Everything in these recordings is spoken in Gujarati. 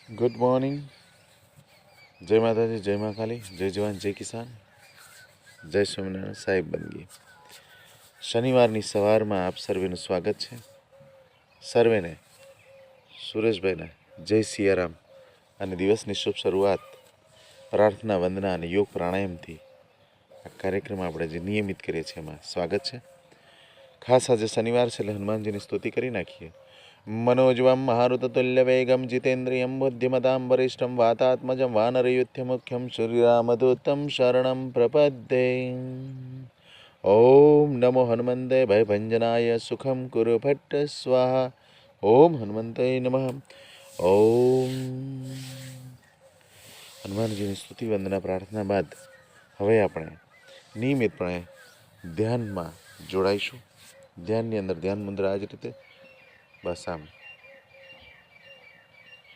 Good morning. જય માતાજી, જય મા કાલી, જય જવાન, જય કિસાન, જય સ્વામિનારાયણ. સાહેબ બંદગી. શનિવારની સવારમાં આપ સર્વેનું સ્વાગત છે. સર્વેને સુરેશભાઈના જય સિયારામ અને દિવસની શુભ શરૂઆત પ્રાર્થના, વંદના અને યોગ પ્રાણાયામથી આ કાર્યક્રમ આપણે જે નિયમિત કરીએ છીએ એમાં સ્વાગત છે. ખાસ આજે શનિવાર છે એટલે હનુમાનજીની સ્તુતિ કરી નાખીએ. मनोजवं महारुततुल्यवेगं जितेन्द्रियं बुद्धिमतां वरिष्ठं वातात्मजं वानरयुध्यमुख्यं श्रीरामदूतं शरणं प्रपद्ये. ओम नमो हनुमन्ते भयभञ्जनाय सुखं कुरु भट्ट स्वाहा. ओम हनुमन्ते नमः. ओम. હનુમાનજીની સ્તુતિ વંદના પ્રાર્થના બાદ હવે આપણે નિયમિતપણે ધ્યાનમાં જોડાઈશું. ધ્યાનની અંદર ધ્યાન મુદ્રા આ જ રીતે બસ આમ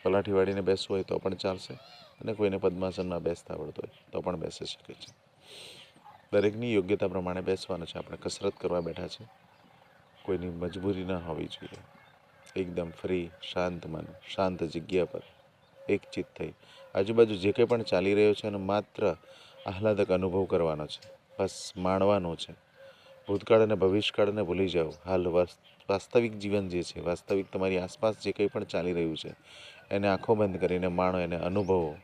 પલાઠી વાળીને બેસવું હોય તો પણ ચાલશે, અને કોઈને પદ્માસનમાં બેસતા આવડતું હોય તો પણ બેસી શકે છે. દરેકની યોગ્યતા પ્રમાણે બેસવાનું છે. આપણે કસરત કરવા બેઠા છે, કોઈની મજબૂરી ન હોવી જોઈએ. એકદમ ફ્રી, શાંત મન, શાંત જગ્યા પર એક ચિત્ત થઈ આજુબાજુ જે કંઈ પણ ચાલી રહ્યો છે એનો માત્ર આહલાદક અનુભવ કરવાનો છે. બસ માણવાનું છે. ભૂતકાળ અને ભવિષ્યકાળને ભૂલી જાઓ. હાલ વાસ્તવિક જીવન જે છે, વાસ્તવિક તમારી આસપાસ જે કંઈ પણ ચાલી રહ્યું છે એને આંખો બંધ કરીને માણો, એને અનુભવો.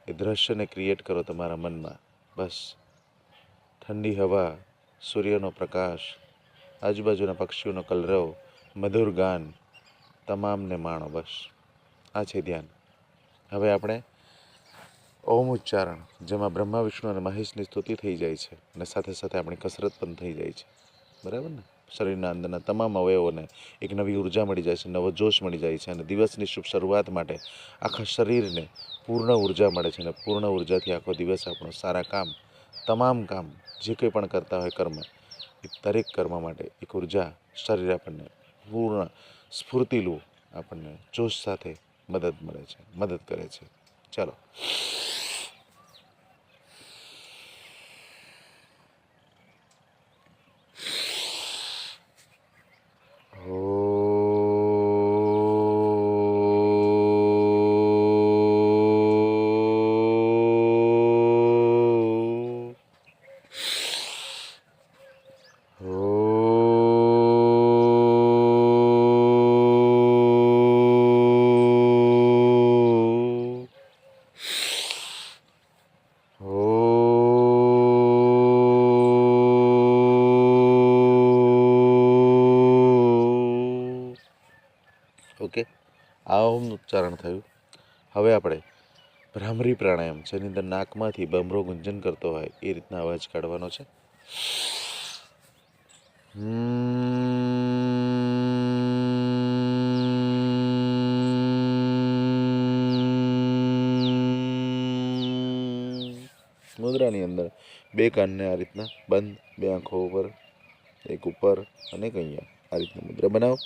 એ દ્રશ્યને ક્રિએટ કરો તમારા મનમાં. બસ ઠંડી હવા, સૂર્યનો પ્રકાશ, આજુબાજુના પક્ષીઓનો કલરવ, મધુર ગાન, તમામને માણો. બસ આ છે ધ્યાન. હવે આપણે ઓમ ઉચ્ચારણ, જેમાં બ્રહ્મા, વિષ્ણુ અને મહેશની સ્તુતિ થઈ જાય છે અને સાથે સાથે આપણી કસરત પણ થઈ જાય છે. બરાબર ને? શરીરના અંદરના તમામ અવયવોને એક નવી ઉર્જા મળી જાય છે, નવો જોશ મળી જાય છે, અને દિવસની શુભ શરૂઆત માટે આખા શરીરને પૂર્ણ ઉર્જા મળે છે. અને પૂર્ણ ઉર્જાથી આખો દિવસ આપણું સારા કામ, તમામ કામ જે કંઈ પણ કરતા હોય કર્મ, એ દરેક કર્મ માટે એક ઉર્જા શરીર આપણને પૂર્ણ સ્ફૂર્તિલું, આપણને જોશ સાથે મદદ કરે છે. ચાલો. ઓકે, આ ઓમનું ઉચ્ચારણ થયું. હવે આપણે ભ્રામરી પ્રાણાયામ, જેની અંદર નાકમાંથી બમરો ગુંજન કરતો હોય એ રીતના અવાજ કાઢવાનો છે. મુદ્રાની અંદર બે કાનને આ રીતના બંધ, બે આંખો ઉપર, એક ઉપર અને એક અહીંયા, આ રીતની મુદ્રા બનાવો.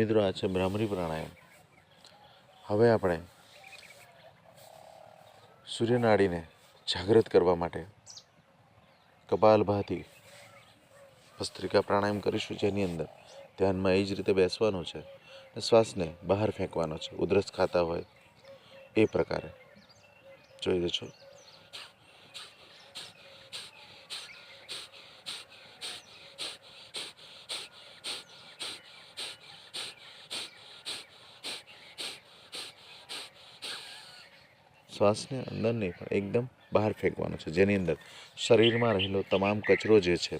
મિત્રો, આ છે ભ્રામરી પ્રાણાયામ. હવે આપણે સૂર્યનાડીને જાગૃત કરવા માટે કપાલભાતિ ભસ્ત્રિકા પ્રાણાયામ કરીશું, જેની અંદર ધ્યાનમાં એ જ રીતે બેસવાનું છે અને શ્વાસને બહાર ફેંકવાનો છે. ઉધરસ ખાતા હોય એ પ્રકારે જોઈ લેજો. શ્વાસને અંદર નહીં પણ એકદમ બહાર ફેંકવાનો છે, જેની અંદર શરીરમાં રહેલો તમામ કચરો જે છે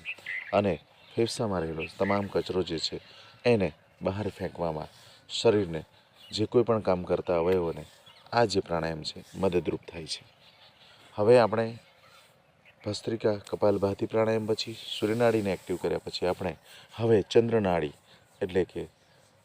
અને ફેફસામાં રહેલો તમામ કચરો જે છે એને બહાર ફેંકવામાં શરીરને, જે કોઈ પણ કામ કરતા અવયવોને આ જે પ્રાણાયામ છે મદદરૂપ થાય છે. હવે આપણે ભસ્ત્રિકા કપાલભાતિ પ્રાણાયામ પછી સૂર્યનાડીને એક્ટિવ કર્યા પછી આપણે હવે ચંદ્રનાડી એટલે કે